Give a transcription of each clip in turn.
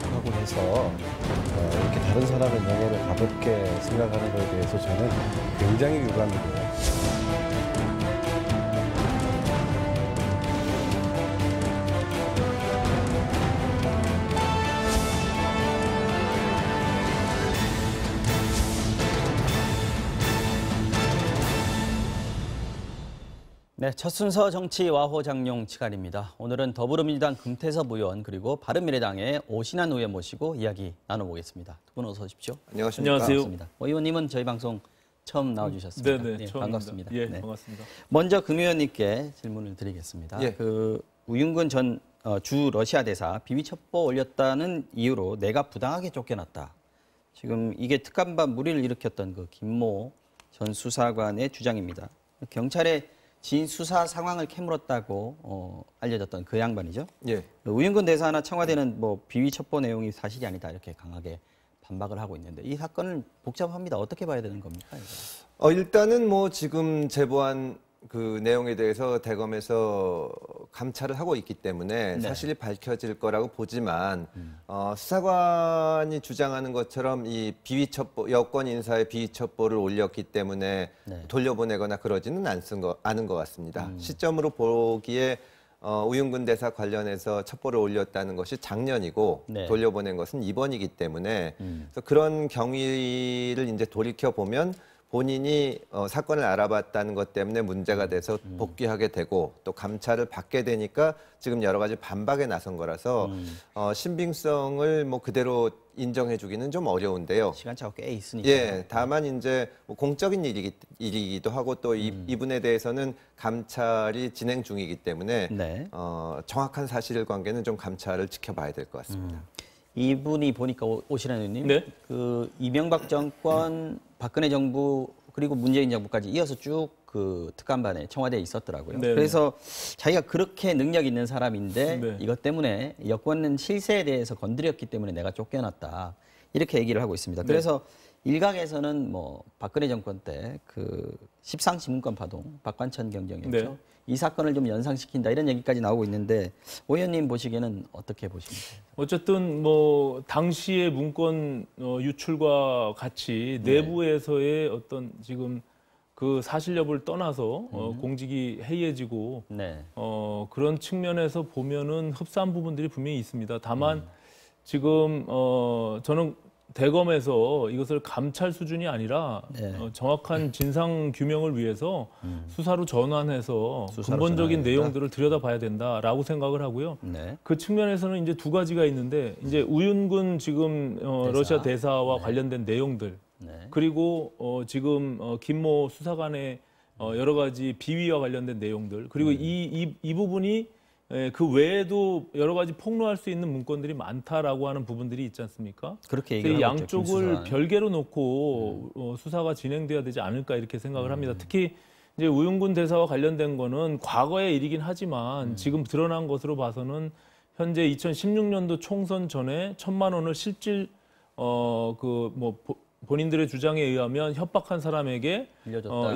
극복하고 해서 이렇게 다른 사람의 명예를 가볍게 생각하는 것에 대해서 저는 굉장히 유감이 돼요. 네, 첫 순서 정치 와호장룡 시간입니다. 오늘은 더불어민주당 금태섭 의원 그리고 바른미래당의 오신환 의원 모시고 이야기 나눠보겠습니다. 두 분 어서 오십시오. 안녕하십니까. 반갑습니다. 의원님은 저희 방송 처음 나와주셨습니다. 네네, 네, 반갑습니다. 예, 네. 반갑습니다. 먼저 금 의원님께 질문을 드리겠습니다. 예. 우윤근 전 주 러시아 대사 비위 첩보 올렸다는 이유로 내가 부당하게 쫓겨났다. 지금 이게 특감반 물의를 일으켰던 그 김모 전 수사관의 주장입니다. 경찰에 진 수사 상황을 캐물었다고 알려졌던 그 양반이죠. 예. 우윤근 대사나 청와대는 뭐 비위 첩보 내용이 사실이 아니다 이렇게 강하게 반박을 하고 있는데 이 사건은 복잡합니다. 어떻게 봐야 되는 겁니까? 이거? 일단은 뭐 지금 제보한 그 내용에 대해서 대검에서 감찰을 하고 있기 때문에 네. 사실이 밝혀질 거라고 보지만 수사관이 주장하는 것처럼 이 비위 첩보 여권 인사의 비위 첩보를 올렸기 때문에 네. 돌려보내거나 그러지는 않은 것 같습니다. 시점으로 보기에 우윤근 대사 관련해서 첩보를 올렸다는 것이 작년이고 네. 돌려보낸 것은 이번이기 때문에 그래서 그런 경위를 이제 돌이켜 보면 본인이 사건을 알아봤다는 것 때문에 문제가 돼서 복귀하게 되고 또 감찰을 받게 되니까 지금 여러 가지 반박에 나선 거라서 신빙성을 뭐 그대로 인정해주기는 좀 어려운데요. 시간차가 꽤 있으니까. 예, 다만 이제 뭐 공적인 일이기도 하고 또 이분에 대해서는 감찰이 진행 중이기 때문에 네. 정확한 사실관계는 좀 감찰을 지켜봐야 될 것 같습니다. 이분이 보니까 오신환 의원님, 네. 그 이명박 정권, 박근혜 정부 그리고 문재인 정부까지 이어서 쭉 그 특감반에 청와대에 있었더라고요. 네네. 그래서 자기가 그렇게 능력 있는 사람인데 네. 이것 때문에 여권 실세에 대해서 건드렸기 때문에 내가 쫓겨났다 이렇게 얘기를 하고 있습니다. 그래서 일각에서는 뭐 박근혜 정권 때 그 십상지문권 파동, 박관천 경정이었죠. 네. 이 사건을 좀 연상시킨다 이런 얘기까지 나오고 있는데 오 의원님 보시기에는 어떻게 보십니까? 어쨌든 뭐 당시의 문건 유출과 같이 내부에서의 어떤 지금 그 사실 여부를 떠나서 공직이 해이해지고 네. 그런 측면에서 보면은 흡사한 부분들이 분명히 있습니다. 다만 지금 저는 대검에서 이것을 감찰 수준이 아니라 네. 정확한 진상 규명을 위해서 수사로 전환해서 수사로 근본적인 전환해야 내용들을 들여다봐야 된다라고 생각을 하고요. 네. 그 측면에서는 이제 두 가지가 있는데 이제 우윤근 지금 러시아 대사와 관련된 내용들 네. 그리고 지금 김모 수사관의 여러 가지 비위와 관련된 내용들 그리고 이 부분이 그 외에도 여러 가지 폭로할 수 있는 문건들이 많다라고 하는 부분들이 있지 않습니까? 그렇게 이 얘기를 하고 있죠, 양쪽을 김수사는. 별개로 놓고 수사가 진행돼야 되지 않을까 이렇게 생각을 합니다. 특히 이제 우윤근 대사와 관련된 거는 과거의 일이긴 하지만 지금 드러난 것으로 봐서는 현재 2016년도 총선 전에 1,000만 원을 실질 본인들의 주장에 의하면 협박한 사람에게 빌려줬다.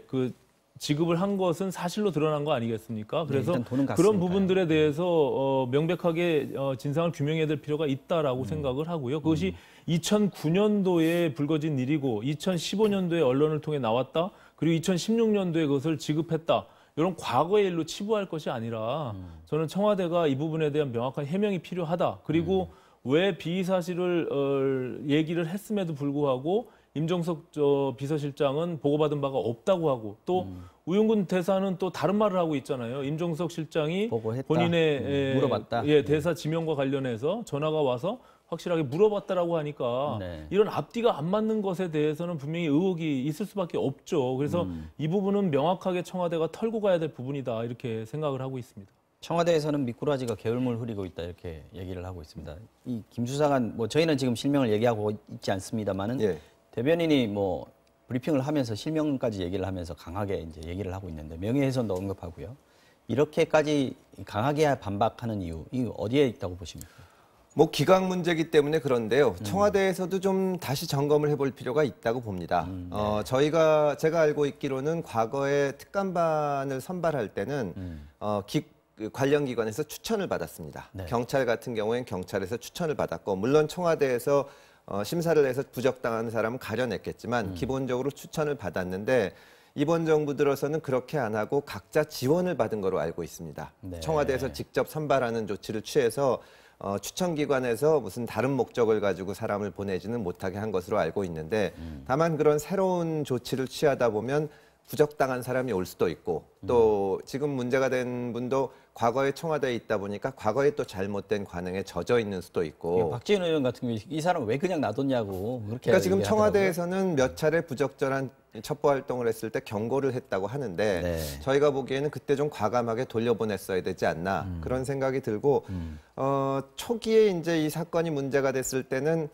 그 지급을 한 것은 사실로 드러난 거 아니겠습니까? 그래서 일단 돈은 그런 갔으니까요. 부분들에 대해서 명백하게 진상을 규명해야 될 필요가 있다라고 생각을 하고요. 그것이 2009년도에 불거진 일이고 2015년도에 언론을 통해 나왔다. 그리고 2016년도에 그것을 지급했다. 이런 과거의 일로 치부할 것이 아니라 저는 청와대가 이 부분에 대한 명확한 해명이 필요하다. 그리고 왜 비위 사실을 얘기를 했음에도 불구하고 임종석 비서실장은 보고받은 바가 없다고 하고 또 우윤근 대사는 또 다른 말을 하고 있잖아요. 임종석 실장이 보고했다. 본인의 물어봤다. 대사 지명과 관련해서 전화가 와서 확실하게 물어봤다라고 하니까 네. 이런 앞뒤가 안 맞는 것에 대해서는 분명히 의혹이 있을 수밖에 없죠. 그래서 이 부분은 명확하게 청와대가 털고 가야 될 부분이다 이렇게 생각을 하고 있습니다. 청와대에서는 미꾸라지가 게을물 흐리고 있다 이렇게 얘기를 하고 있습니다. 이 김 수사관 뭐 저희는 지금 실명을 얘기하고 있지 않습니다만은 예. 대변인이 뭐 브리핑을 하면서 실명까지 얘기를 하면서 강하게 이제 얘기를 하고 있는데 명예훼손도 언급하고요. 이렇게까지 강하게 반박하는 이유 이 어디에 있다고 보십니까? 뭐 기강 문제이기 때문에 그런데요. 청와대에서도 좀 다시 점검을 해볼 필요가 있다고 봅니다. 제가 알고 있기로는 과거에 특감반을 선발할 때는 그 관련 기관에서 추천을 받았습니다. 네. 경찰 같은 경우에는 경찰에서 추천을 받았고 물론 청와대에서 심사를 해서 부적당한 사람은 가려냈겠지만 기본적으로 추천을 받았는데 이번 정부 들어서는 그렇게 안 하고 각자 지원을 받은 거로 알고 있습니다. 네. 청와대에서 직접 선발하는 조치를 취해서 추천기관에서 무슨 다른 목적을 가지고 사람을 보내지는 못하게 한 것으로 알고 있는데 다만 그런 새로운 조치를 취하다 보면 부적당한 사람이 올 수도 있고 또 지금 문제가 된 분도 과거에 청와대에 있다 보니까 과거에 또 잘못된 관행에 젖어 있는 수도 있고 박지원 의원 같은 경우 이 사람 왜 그냥 놔뒀냐고 그렇게 그러니까 지금 얘기하더라고요. 청와대에서는 몇 차례 부적절한 첩보 활동을 했을 때 경고를 했다고 하는데 네. 저희가 보기에는 그때 좀 과감하게 돌려보냈어야 되지 않나 그런 생각이 들고 초기에 이제 이 사건이 문제가 됐을 때는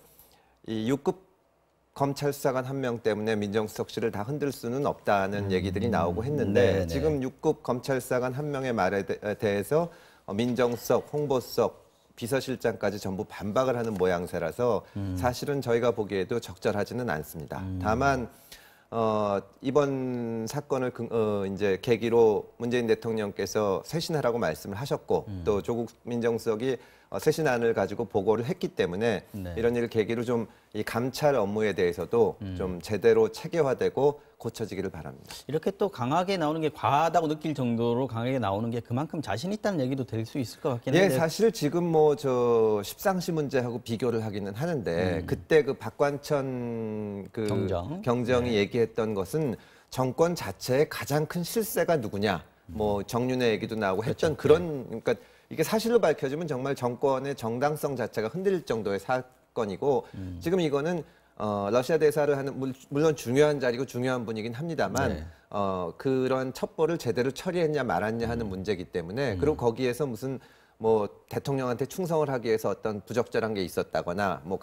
이 6급 검찰 수사관 한 명 때문에 민정수석실을 다 흔들 수는 없다는 얘기들이 나오고 했는데 네네. 지금 6급 검찰 수사관 한 명의 말에 대해서 민정수석, 홍보수석, 비서실장까지 전부 반박을 하는 모양새라서 사실은 저희가 보기에도 적절하지는 않습니다. 다만 이번 사건을 이제 계기로 문재인 대통령께서 쇄신하라고 말씀을 하셨고 또 조국 민정수석이 쇄신안을 가지고 보고를 했기 때문에 네. 이런 일을 계기로 좀 이 감찰 업무에 대해서도 좀 제대로 체계화되고 고쳐지기를 바랍니다. 이렇게 또 강하게 나오는 게 과하다고 느낄 정도로 강하게 나오는 게 그만큼 자신 있다는 얘기도 될 수 있을 것 같긴 한데. 예, 사실 지금 뭐 저 십상시 문제하고 비교를 하기는 하는데 그때 그 박관천 그 경정이 얘기했던 것은 정권 자체의 가장 큰 실세가 누구냐. 뭐 정윤회 얘기도 나오고 했던 그런 그러니까 이게 사실로 밝혀지면 정말 정권의 정당성 자체가 흔들릴 정도의 사건이고 지금 이거는 러시아 대사를 하는 물론 중요한 자리고 중요한 분이긴 합니다만 네. 그런 첩보를 제대로 처리했냐 말았냐 하는 문제이기 때문에 그리고 거기에서 무슨 뭐 대통령한테 충성을 하기 위해서 어떤 부적절한 게 있었다거나 뭐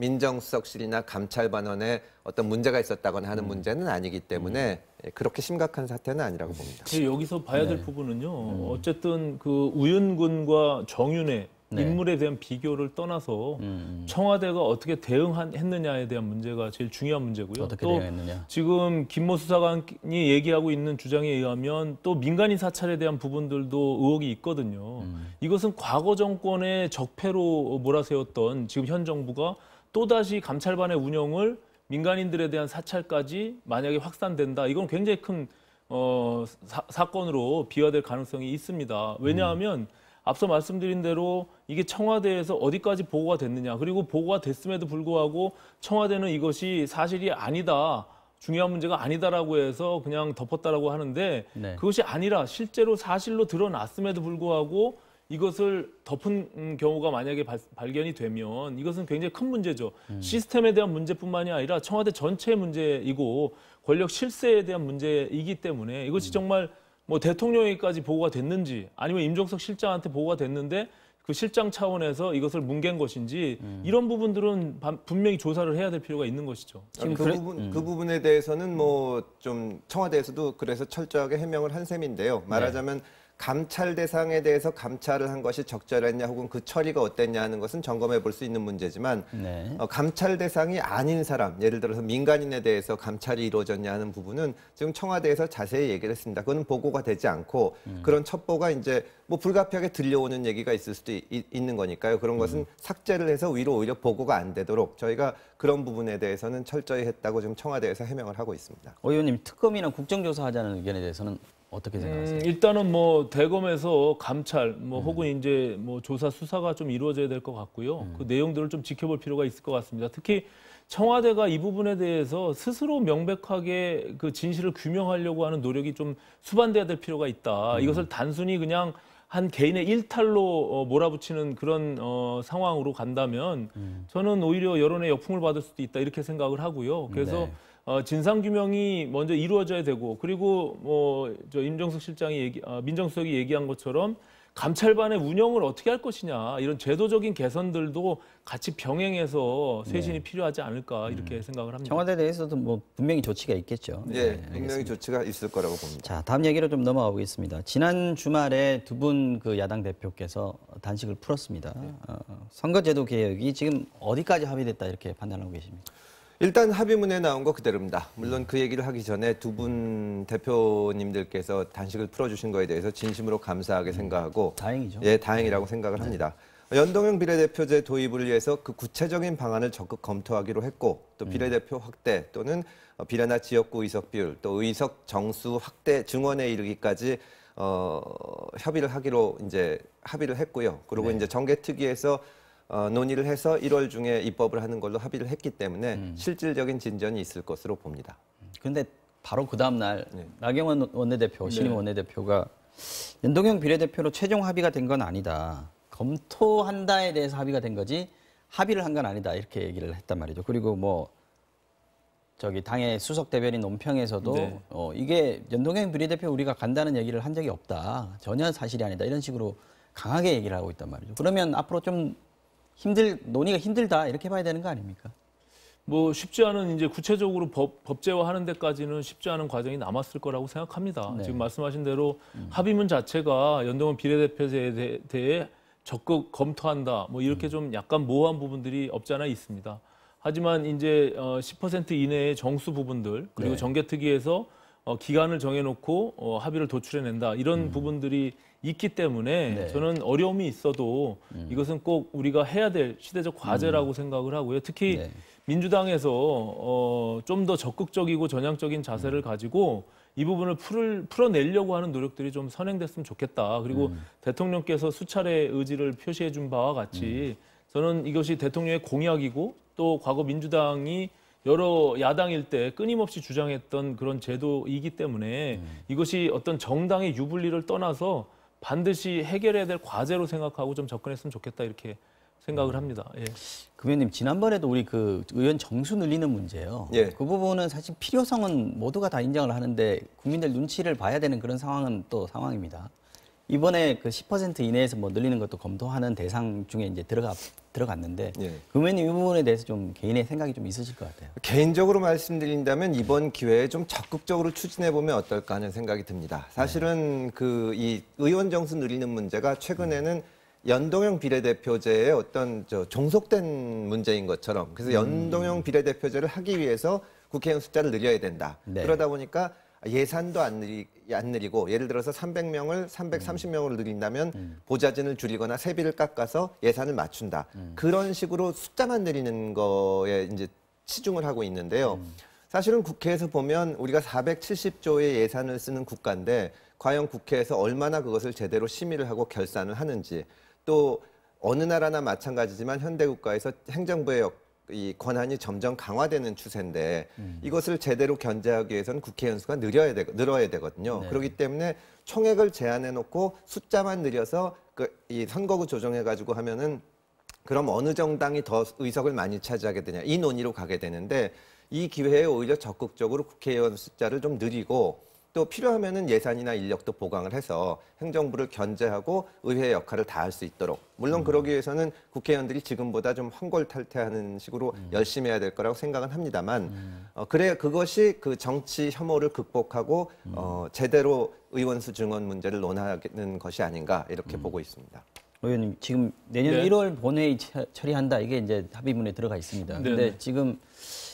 민정수석실이나 감찰반원에 어떤 문제가 있었다거나 하는 문제는 아니기 때문에 그렇게 심각한 사태는 아니라고 봅니다. 여기서 봐야 될 부분은요. 어쨌든 그 우윤군과 정윤회 네. 인물에 대한 비교를 떠나서 청와대가 어떻게 대응했느냐에 대한 문제가 제일 중요한 문제고요. 어떻게 또 대응했느냐. 지금 김모 수사관이 얘기하고 있는 주장에 의하면 또 민간인 사찰에 대한 부분들도 의혹이 있거든요. 이것은 과거 정권의 적폐로 몰아세웠던 지금 현 정부가 또다시 감찰반의 운영을 민간인들에 대한 사찰까지 만약에 확산된다. 이건 굉장히 큰 사건으로 비화될 가능성이 있습니다. 왜냐하면 앞서 말씀드린 대로 이게 청와대에서 어디까지 보고가 됐느냐. 그리고 보고가 됐음에도 불구하고 청와대는 이것이 사실이 아니다. 중요한 문제가 아니다라고 해서 그냥 덮었다라고 하는데 네. 그것이 아니라 실제로 사실로 드러났음에도 불구하고 이것을 덮은 경우가 만약에 발견이 되면 이것은 굉장히 큰 문제죠. 시스템에 대한 문제뿐만이 아니라 청와대 전체의 문제이고 권력 실세에 대한 문제이기 때문에 이것이 정말 뭐 대통령에게까지 보고가 됐는지 아니면 임종석 실장한테 보고가 됐는데 그 실장 차원에서 이것을 뭉갠 것인지 이런 부분들은 분명히 조사를 해야 될 필요가 있는 것이죠. 지금 그 부분에 대해서는 뭐 좀 청와대에서도 그래서 철저하게 해명을 한 셈인데요. 말하자면 감찰 대상에 대해서 감찰을 한 것이 적절했냐 혹은 그 처리가 어땠냐 하는 것은 점검해 볼 수 있는 문제지만 네. 감찰 대상이 아닌 사람, 예를 들어서 민간인에 대해서 감찰이 이루어졌냐 하는 부분은 지금 청와대에서 자세히 얘기를 했습니다. 그건 보고가 되지 않고 그런 첩보가 이제 뭐 불가피하게 들려오는 얘기가 있을 수도 있는 거니까요. 그런 것은 삭제를 해서 위로 오히려 보고가 안 되도록 저희가 그런 부분에 대해서는 철저히 했다고 지금 청와대에서 해명을 하고 있습니다. 오 의원님, 특검이나 국정조사 하자는 의견에 대해서는 어떻게 생각하세요? 일단은 뭐 대검에서 감찰 뭐 혹은 이제 뭐 조사 수사가 좀 이루어져야 될 것 같고요. 그 내용들을 좀 지켜볼 필요가 있을 것 같습니다. 특히 청와대가 이 부분에 대해서 스스로 명백하게 그 진실을 규명하려고 하는 노력이 좀 수반돼야 될 필요가 있다. 이것을 단순히 그냥 한 개인의 일탈로 몰아붙이는 그런 상황으로 간다면 저는 오히려 여론의 역풍을 받을 수도 있다 이렇게 생각을 하고요. 그래서 네. 진상규명이 먼저 이루어져야 되고 그리고 뭐 저 임종석 실장이 민정수석이 얘기한 것처럼 감찰반의 운영을 어떻게 할 것이냐 이런 제도적인 개선들도 같이 병행해서 쇄신이 필요하지 않을까 이렇게 생각을 합니다. 청와대 내에서도 뭐 분명히 조치가 있겠죠. 네, 분명히 조치가 있을 거라고 봅니다. 자, 다음 얘기로 좀 넘어가 보겠습니다. 지난 주말에 두 분 그 야당 대표께서 단식을 풀었습니다. 선거제도 개혁이 지금 어디까지 합의됐다 이렇게 판단하고 계십니까? 일단 합의문에 나온 거 그대로입니다. 물론 그 얘기를 하기 전에 두 분 대표님들께서 단식을 풀어주신 거에 대해서 진심으로 감사하게 생각하고 다행이죠. 예, 다행이라고 생각을 합니다. 연동형 비례대표제 도입을 위해서 그 구체적인 방안을 적극 검토하기로 했고 또 비례대표 확대 또는 비례나 지역구 의석 비율 또 의석 정수 확대 증원에 이르기까지 협의를 하기로 이제 합의를 했고요. 그리고 이제 정개특위에서 논의를 해서 1월 중에 입법을 하는 걸로 합의를 했기 때문에 실질적인 진전이 있을 것으로 봅니다. 그런데 바로 그 다음 날 나경원 원내대표, 신임 원내대표가 연동형 비례대표로 최종 합의가 된 건 아니다. 검토한다에 대해서 합의가 된 거지 합의를 한 건 아니다. 이렇게 얘기를 했단 말이죠. 그리고 뭐 저기 당의 수석 대변인 논평에서도 네. 이게 연동형 비례대표 우리가 간다는 얘기를 한 적이 없다. 전혀 사실이 아니다. 이런 식으로 강하게 얘기를 하고 있단 말이죠. 그러면 앞으로 좀 논의가 힘들다 이렇게 봐야 되는 거 아닙니까? 뭐 쉽지 않은 이제 구체적으로 법제화하는 데까지는 쉽지 않은 과정이 남았을 거라고 생각합니다. 네. 지금 말씀하신 대로 합의문 자체가 연동형 비례대표제에 대해 적극 검토한다. 뭐 이렇게 좀 약간 모호한 부분들이 없지 않아 있습니다. 하지만 이제 10% 이내의 정수 부분들 그리고 네. 정개특위에서 기간을 정해놓고 합의를 도출해낸다. 이런 부분들이 있기 때문에 네. 저는 어려움이 있어도 이것은 꼭 우리가 해야 될 시대적 과제라고 생각을 하고요. 특히 네. 민주당에서 좀 더 적극적이고 전향적인 자세를 가지고 이 부분을 풀어내려고 하는 노력들이 좀 선행됐으면 좋겠다. 그리고 대통령께서 수차례 의지를 표시해 준 바와 같이 저는 이것이 대통령의 공약이고 또 과거 민주당이 여러 야당일 때 끊임없이 주장했던 그런 제도이기 때문에 이것이 어떤 정당의 유불리를 떠나서 반드시 해결해야 될 과제로 생각하고 좀 접근했으면 좋겠다 이렇게 생각을 합니다. 예. 금연님 지난번에도 우리 그 의원 정수 늘리는 문제요. 예. 그 부분은 사실 필요성은 모두가 다 인정을 하는데 국민들 눈치를 봐야 되는 그런 상황은 또 상황입니다. 이번에 그 10% 이내에서 뭐 늘리는 것도 검토하는 대상 중에 이제 들어갔는데 예. 금연님 이 부분에 대해서 좀 개인의 생각이 좀 있으실 것 같아요. 개인적으로 말씀드린다면 이번 기회에 좀 적극적으로 추진해 보면 어떨까 하는 생각이 듭니다. 사실은 그 이 의원 정수 늘리는 문제가 최근에는 연동형 비례대표제의 어떤 종속된 문제인 것처럼 그래서 연동형 비례대표제를 하기 위해서 국회의원 숫자를 늘려야 된다. 네. 그러다 보니까 예산도 안 늘리고 예를 들어서 300명을 330명으로 늘린다면 보좌진을 줄이거나 세비를 깎아서 예산을 맞춘다. 그런 식으로 숫자만 늘리는 거에 이제 치중을 하고 있는데요. 사실은 국회에서 보면 우리가 470조의 예산을 쓰는 국가인데 과연 국회에서 얼마나 그것을 제대로 심의를 하고 결산을 하는지 또 어느 나라나 마찬가지지만 현대 국가에서 행정부의 이 권한이 점점 강화되는 추세인데 이것을 제대로 견제하기 위해서는 국회의원 수가 늘어야 되거든요. 네. 그렇기 때문에 총액을 제한해 놓고 숫자만 늘려서 이 선거구 조정해 가지고 하면은 그럼 어느 정당이 더 의석을 많이 차지하게 되냐 이 논의로 가게 되는데 이 기회에 오히려 적극적으로 국회의원 숫자를 좀 늘리고 또 필요하면은 예산이나 인력도 보강을 해서 행정부를 견제하고 의회의 역할을 다할 수 있도록 물론 그러기 위해서는 국회의원들이 지금보다 좀 환골탈퇴하는 식으로 열심히 해야 될 거라고 생각은 합니다만 그래 그것이 그 정치 혐오를 극복하고 제대로 의원수 증원 문제를 논하는 것이 아닌가 이렇게 보고 있습니다. 의원님 지금 내년 네. 1월 본회의 처리한다 이게 이제 합의문에 들어가 있습니다. 네, 근데 네. 지금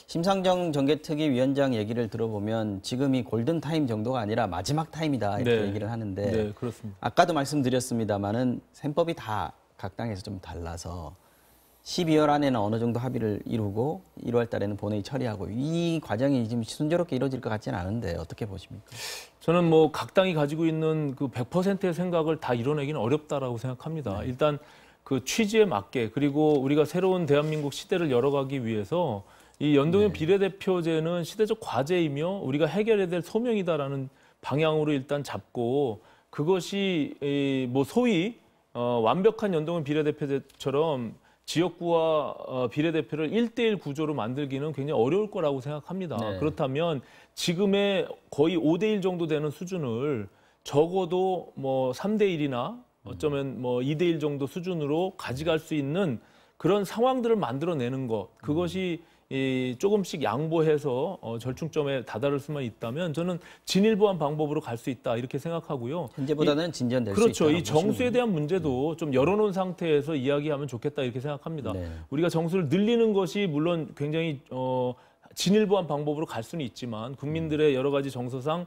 심상정 정개특위 위원장 얘기를 들어보면 지금이 골든 타임 정도가 아니라 마지막 타임이다 이렇게 네. 얘기를 하는데 네, 그렇습니다. 아까도 말씀드렸습니다만은 셈법이 다 각 당에서 좀 달라서 12월 안에는 어느 정도 합의를 이루고 1월 달에는 본회의 처리하고 이 과정이 지금 순조롭게 이루어질 것 같지는 않은데 어떻게 보십니까? 저는 뭐 각 당이 가지고 있는 그 100%의 생각을 다 이뤄내기는 어렵다라고 생각합니다. 일단 그 취지에 맞게 그리고 우리가 새로운 대한민국 시대를 열어가기 위해서 이 연동형 비례대표제는 시대적 과제이며 우리가 해결해야 될 소명이다라는 방향으로 일단 잡고 그것이 뭐 소위 완벽한 연동형 비례대표제처럼 지역구와 비례대표를 1대1 구조로 만들기는 굉장히 어려울 거라고 생각합니다. 네. 그렇다면 지금의 거의 5대1 정도 되는 수준을 적어도 뭐 3대1이나 어쩌면 뭐 2대1 정도 수준으로 가져갈 수 있는 그런 상황들을 만들어내는 것 그것이 조금씩 양보해서 절충점에 다다를 수만 있다면 저는 진일보한 방법으로 갈 수 있다 이렇게 생각하고요. 현재보다는 진전될 수 그렇죠. 있다. 이 정수에 대한 문제도 좀 열어놓은 상태에서 이야기하면 좋겠다 이렇게 생각합니다. 네. 우리가 정수를 늘리는 것이 물론 굉장히 진일보한 방법으로 갈 수는 있지만 국민들의 여러 가지 정서상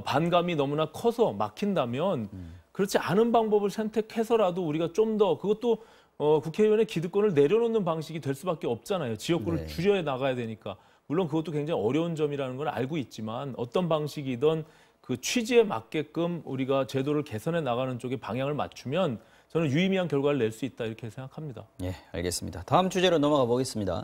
반감이 너무나 커서 막힌다면 그렇지 않은 방법을 선택해서라도 우리가 좀 더 그것도 국회의원의 기득권을 내려놓는 방식이 될 수밖에 없잖아요. 지역구를 네. 줄여 나가야 되니까. 물론 그것도 굉장히 어려운 점이라는 걸 알고 있지만 어떤 방식이든 그 취지에 맞게끔 우리가 제도를 개선해 나가는 쪽에 방향을 맞추면 저는 유의미한 결과를 낼 수 있다 이렇게 생각합니다. 예, 알겠습니다. 다음 주제로 넘어가 보겠습니다.